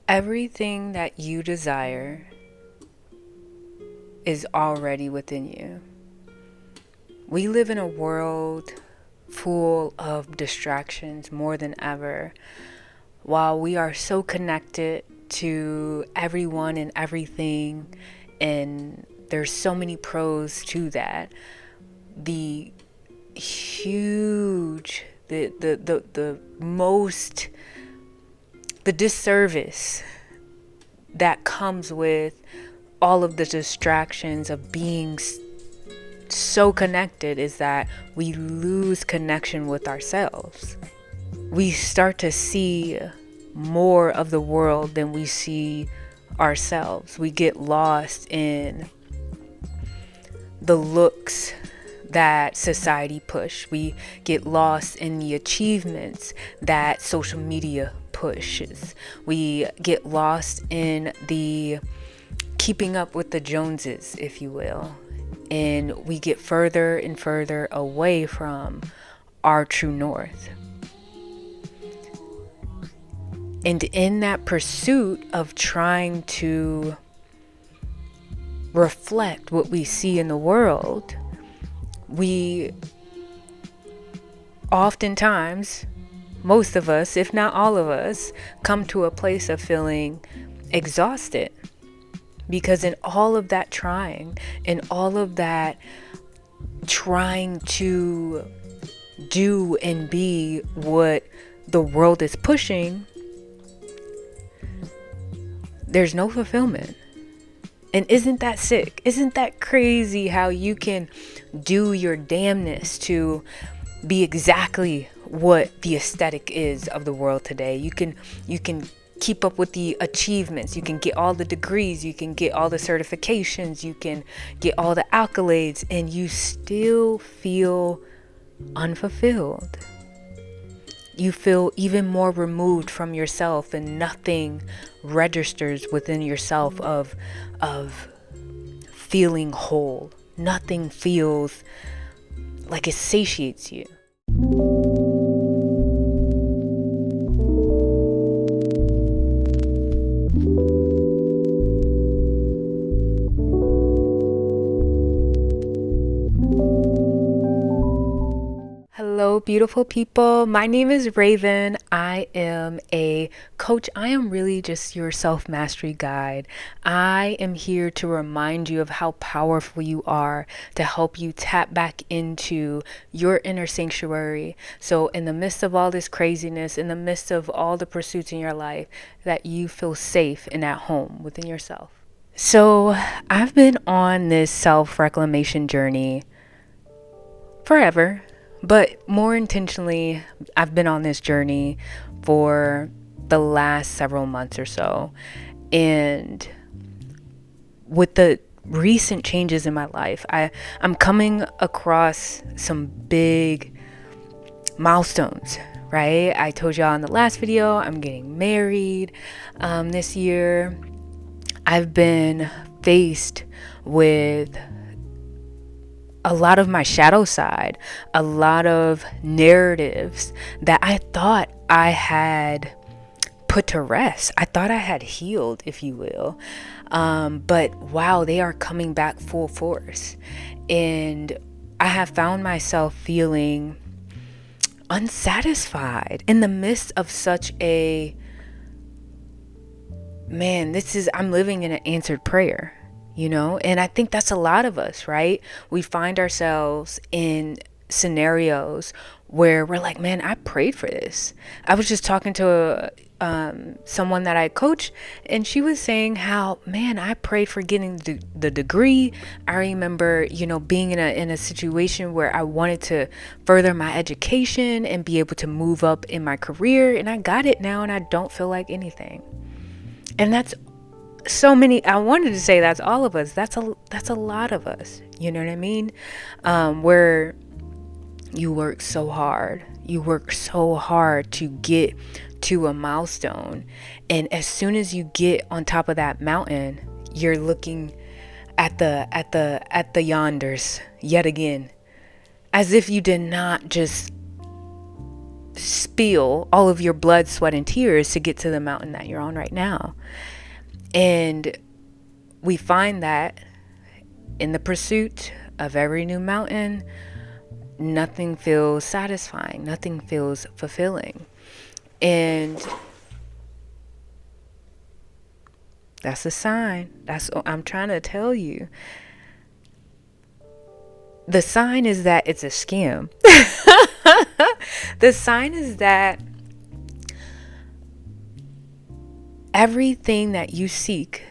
Everything that you desire is already within you. We live in a world full of distractions more than ever. While we are so connected to everyone and everything, and there's so many pros to that, the huge, the most, the disservice that comes with all of the distractions of being so connected is that we lose connection with ourselves. We start to see more of the world than we see ourselves. We get lost in the looks that society push. We get lost in the achievements that social media pushes. We get lost in the keeping up with the Joneses, if you will. And we get further and further away from our true north. And in that pursuit of trying to reflect what we see in the world, we oftentimes, most of us, if not all of us, come to a place of feeling exhausted. Because in all of that trying, in all of that trying to do and be what the world is pushing, there's no fulfillment. And isn't that sick? Isn't that crazy how you can do your damnness to be exactly what the aesthetic is of the world today? You can keep up with the achievements. You can get all the degrees. You can get all the certifications. You can get all the accolades, and you still feel unfulfilled. You feel even more removed from yourself, and nothing registers within yourself of feeling whole. Nothing feels like it satiates you. Hello, beautiful people. My name is Raven. I am a coach. I am really just your self-mastery guide. I am here to remind you of how powerful you are, to help you tap back into your inner sanctuary. So in the midst of all this craziness, in the midst of all the pursuits in your life, that you feel safe and at home within yourself. So I've been on this self-reclamation journey forever. But more intentionally, I've been on this journey for the last several months or so. And with the recent changes in my life, I'm coming across some big milestones, right? I told y'all in the last video, I'm getting married this year. I've been faced with a lot of my shadow side, a lot of narratives that I thought I had put to rest. I thought I had healed, if you will. But wow, they are coming back full force. And I have found myself feeling unsatisfied in the midst of such a, I'm living in an answered prayer. And I think that's a lot of us, right? We find ourselves in scenarios where we're like, man, I prayed for this. I was just talking to someone that I coach, and she was saying how, man, I prayed for getting the degree. I remember, being in a situation where I wanted to further my education and be able to move up in my career, and I got it now, and I don't feel like anything. And that's so many. I wanted to say that's all of us. That's a lot of us. You know what I mean? Where you work so hard to get to a milestone, and as soon as you get on top of that mountain, you're looking at the yonders yet again, as if you did not just spill all of your blood, sweat, and tears to get to the mountain that you're on right now. And we find that in the pursuit of every new mountain, nothing feels satisfying, nothing feels fulfilling. And that's a sign. That's what I'm trying to tell you. The sign is that it's a scam. The sign is that everything that you seek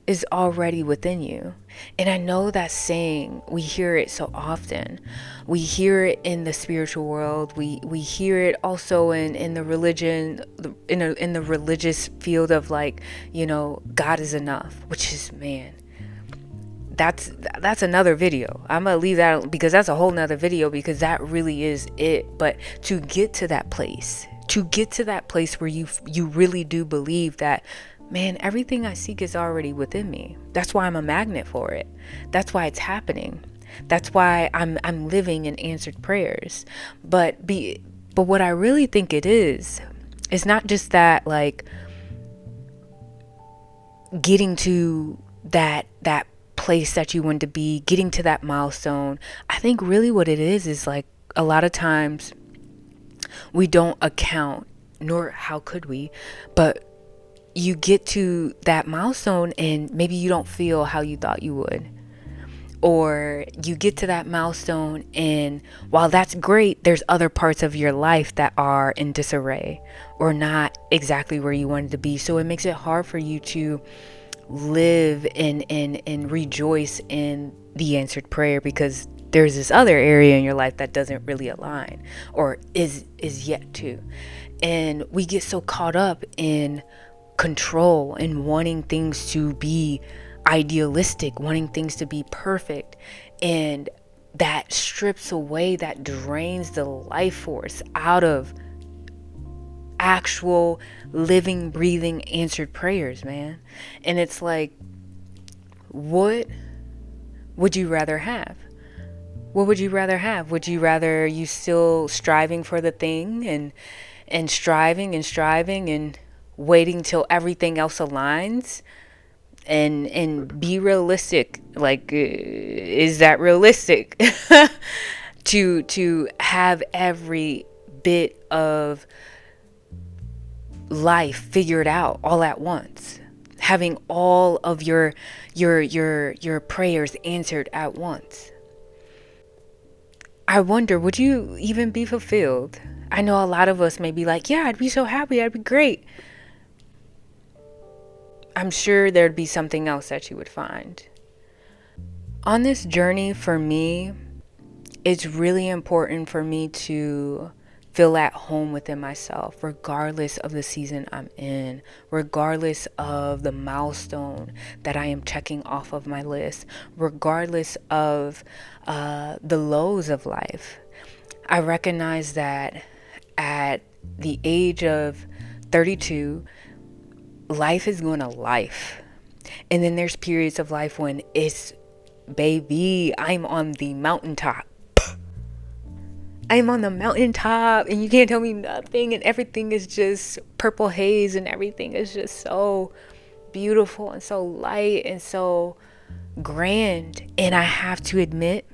is already within you. And I know that saying, we hear it so often. We hear it in the spiritual world. We hear it also in the religion, in the religious field of, like, God is enough, which is, man, that's another video. I'm gonna leave that, because that's a whole nother video, because that really is it. But to get to that place, where you really do believe that, man, everything I seek is already within me. That's why I'm a magnet for it. That's why it's happening. That's why I'm living in answered prayers. But what I really think it is not just that, like, getting to that place that you want to be, getting to that milestone. I think really what it is like, a lot of times we don't account, nor how could we, but you get to that milestone and maybe you don't feel how you thought you would. Or you get to that milestone, and while that's great, there's other parts of your life that are in disarray or not exactly where you wanted to be. So it makes it hard for you to live and rejoice in the answered prayer, because there's this other area in your life that doesn't really align, or is yet to. And we get so caught up in control and wanting things to be idealistic, wanting things to be perfect, and that strips away, that drains the life force out of actual living, breathing, answered prayers, man. And it's like, what would you rather have? What would you rather have? Would you rather you still striving for the thing and striving and waiting till everything else aligns, and be realistic? Like, is that realistic? to have every bit of life figured out all at once, having all of your prayers answered at once. I wonder, would you even be fulfilled? I know a lot of us may be like, yeah, I'd be so happy, I'd be great. I'm sure there'd be something else that you would find. On this journey, for me, it's really important for me to feel at home within myself, regardless of the season I'm in, regardless of the milestone that I am checking off of my list, regardless of the lows of life. I recognize that at the age of 32, life is going to life. And then there's periods of life when it's, baby, I'm on the mountaintop. I'm on the mountaintop and you can't tell me nothing, and everything is just purple haze, and everything is just so beautiful and so light and so grand. And I have to admit,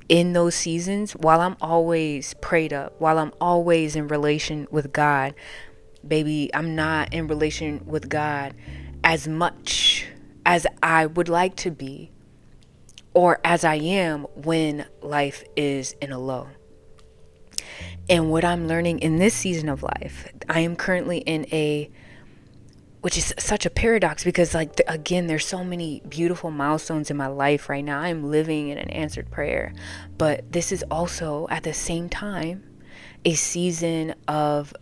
in those seasons, while I'm always prayed up, while I'm always in relation with God, baby, I'm not in relation with God as much as I would like to be, or as I am when life is in a low. And what I'm learning in this season of life, I am currently in which is such a paradox, because, like, again, there's so many beautiful milestones in my life right now. I'm living in an answered prayer, but this is also at the same time a season of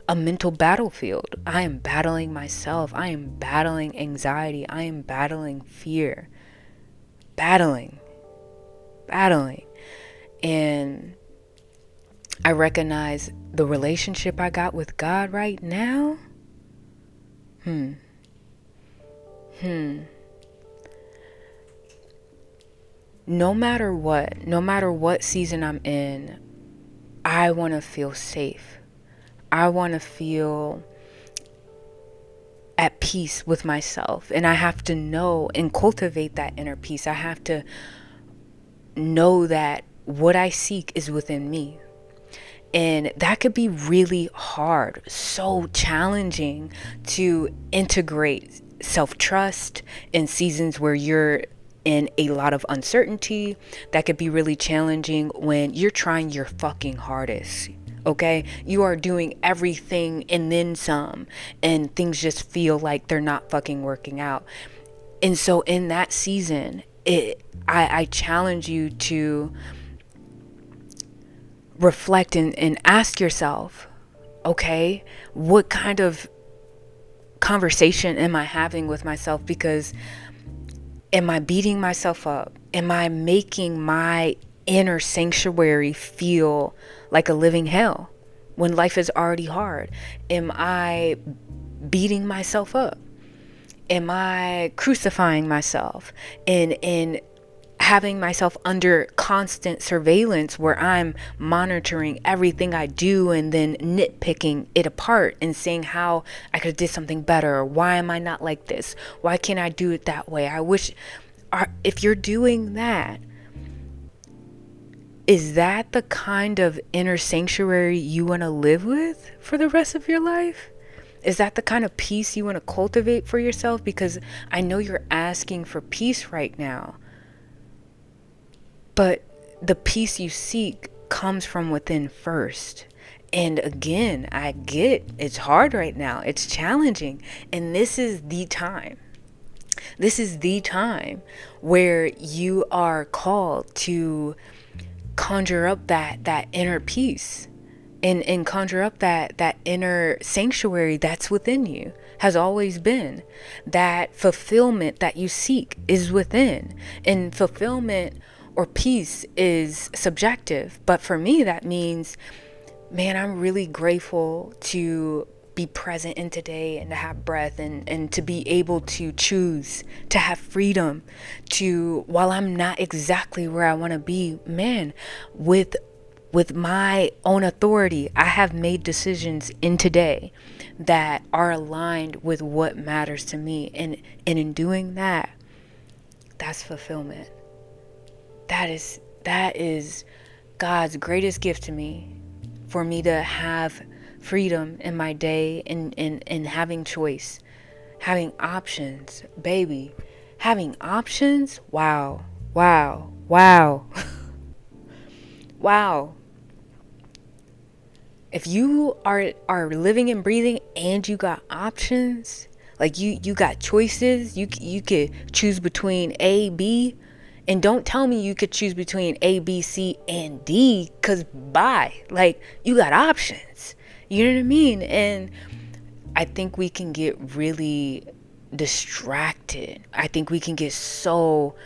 a mental battlefield. I am battling myself. I am battling anxiety. I am battling fear. Battling. And I recognize the relationship I got with God right now. no matter what season I'm in, I want to feel safe. I want to feel at peace with myself. And I have to know and cultivate that inner peace. I have to know that what I seek is within me. And that could be really hard, so challenging to integrate self trust in seasons where you're in a lot of uncertainty. That could be really challenging when you're trying your fucking hardest. Okay, you are doing everything and then some, and things just feel like they're not fucking working out. And so, in that season, I challenge you to reflect and ask yourself, okay, what kind of conversation am I having with myself? Because am I beating myself up? Am I making my inner sanctuary feel like a living hell when life is already hard? Am I beating myself up? Am I crucifying myself and having myself under constant surveillance where I'm monitoring everything I do and then nitpicking it apart and saying how I could have did something better, or why am I not like this? Why can't I do it that way? I wish. If you're doing that, is that the kind of inner sanctuary you want to live with for the rest of your life? Is that the kind of peace you want to cultivate for yourself? Because I know you're asking for peace right now, but the peace you seek comes from within first. And again, I get it's hard right now. It's challenging. And this is the time. This is the time where you are called to conjure up that inner peace and conjure up that inner sanctuary that's within you, has always been. That fulfillment that you seek is within. And fulfillment or peace is subjective. But for me, that means, man, I'm really grateful to be present in today and to have breath and to be able to choose, to have freedom to, while I'm not exactly where I want to be, man, with my own authority, I have made decisions in today that are aligned with what matters to me. And in doing that, that's fulfillment. That is God's greatest gift to me, for me to have freedom in my day and having choice, having options, baby. Having options, wow, wow, wow. Wow. If you are living and breathing and you got options, like you got choices, you could choose between A, B, and don't tell me you could choose between A, B, C, and D, cause bye. Like, you got options. You know what I mean? And I think we can get really distracted. I think we can get so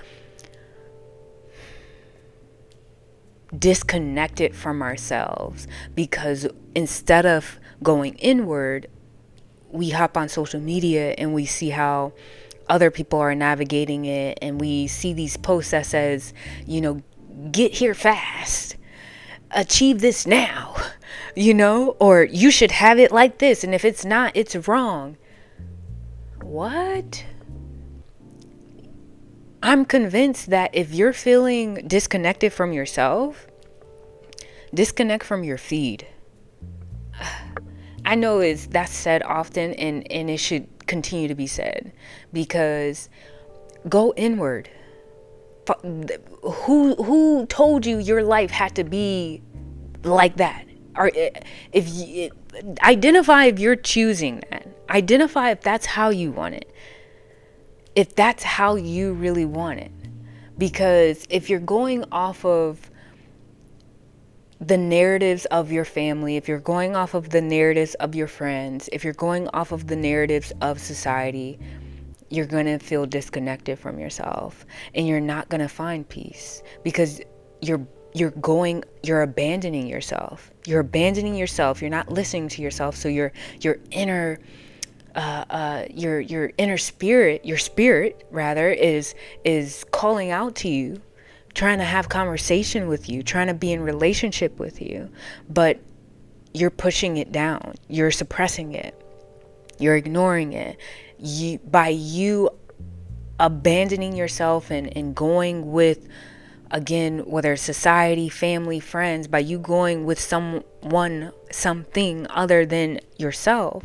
disconnected from ourselves because instead of going inward, we hop on social media and we see how other people are navigating it, and we see these posts that says, you know, get here fast, achieve this now, you know, or you should have it like this, and if it's not, it's wrong. What? I'm convinced that if you're feeling disconnected from yourself, disconnect from your feed. I know that's said often, and it should continue to be said, because go inward. Who told you your life had to be like that? Or if you identify if you're choosing that, identify if that's how you want it, if that's how you really want it. Because if you're going off of the narratives of your family, if you're going off of the narratives of your friends, if you're going off of the narratives of society, you're going to feel disconnected from yourself, and you're not going to find peace, because you're abandoning yourself. You're abandoning yourself. You're not listening to yourself. So your inner your inner spirit, your spirit rather, is calling out to you trying to have conversation with you, trying to be in relationship with you, but you're pushing it down, you're suppressing it, you're ignoring it. By you abandoning yourself and going with, again, whether it's society, family, friends, by you going with someone, something other than yourself,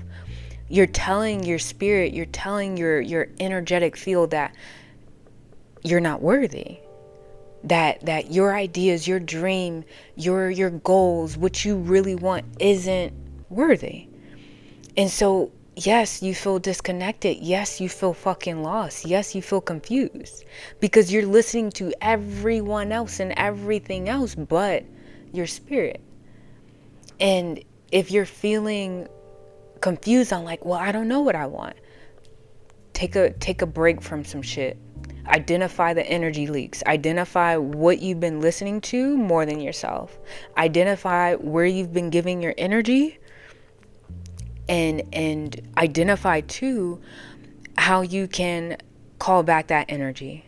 you're telling your spirit, you're telling your energetic field that you're not worthy, that your ideas, your dream, your goals, what you really want isn't worthy. And so yes, you feel disconnected. Yes, you feel fucking lost. Yes, you feel confused because you're listening to everyone else and everything else but your spirit. And if you're feeling confused on like, well, I don't know what I want, take a break from some shit. Identify the energy leaks. Identify what you've been listening to more than yourself. Identify where you've been giving your energy, and identify too how you can call back that energy.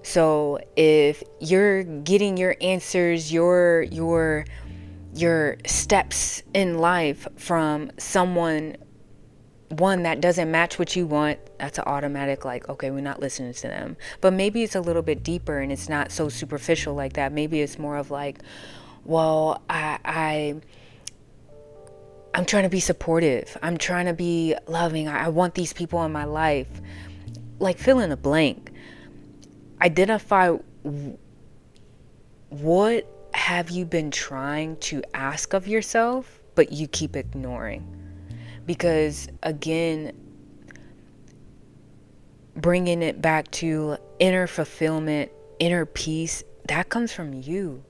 So if you're getting your answers, your steps in life from someone, one that doesn't match what you want, that's an automatic like, okay, we're not listening to them. But maybe it's a little bit deeper and it's not so superficial like that. Maybe it's more of like, well, I'm trying to be supportive, I'm trying to be loving, I want these people in my life. Like, fill in a blank. Identify what have you been trying to ask of yourself but you keep ignoring. Because again, bringing it back to inner fulfillment, inner peace, that comes from you.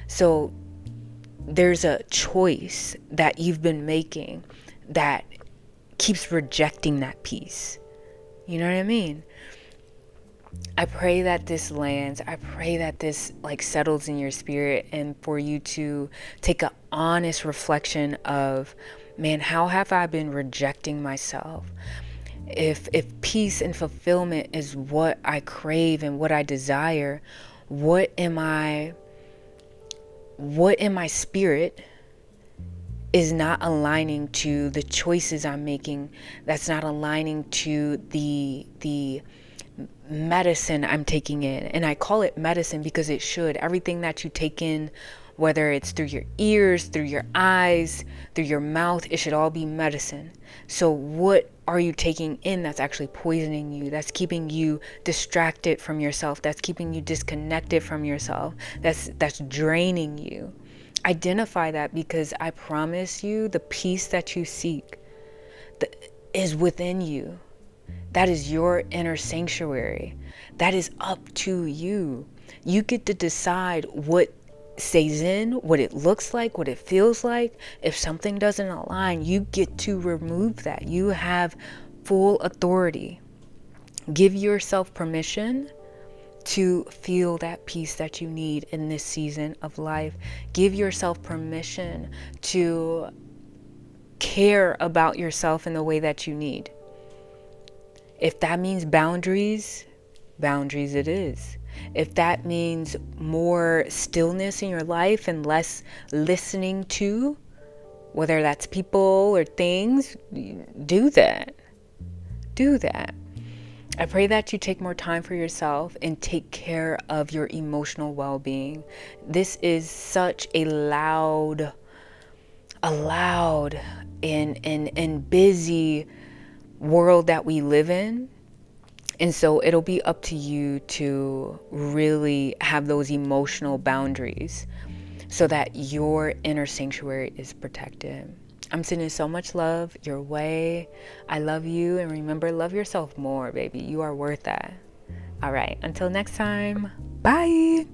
So there's a choice that you've been making that keeps rejecting that peace. You know what I mean? I pray that this lands. I pray that this like settles in your spirit, and for you to take an honest reflection of, man, how have I been rejecting myself? If peace and fulfillment is what I crave and what I desire, what in my spirit is not aligning to the choices I'm making, that's not aligning to the medicine I'm taking in. And I call it medicine because it should. Everything that you take in, whether it's through your ears, through your eyes, through your mouth, it should all be medicine. So what are you taking in that's actually poisoning you, that's keeping you distracted from yourself, that's keeping you disconnected from yourself, that's draining you? Identify that, because I promise you the peace that you seek is within you. That is your inner sanctuary. That is up to you. You get to decide what stays in, what it looks like, what it feels like. If something doesn't align, you get to remove that. You have full authority. Give yourself permission to feel that peace that you need in this season of life. Give yourself permission to care about yourself in the way that you need. If that means boundaries, boundaries it is. If that means more stillness in your life and less listening to, whether that's people or things, do that. Do that. I pray that you take more time for yourself and take care of your emotional well-being. This is such a loud and busy world that we live in. And so it'll be up to you to really have those emotional boundaries so that your inner sanctuary is protected. I'm sending so much love your way. I love you. And remember, love yourself more, baby. You are worth that. All right. Until next time. Bye.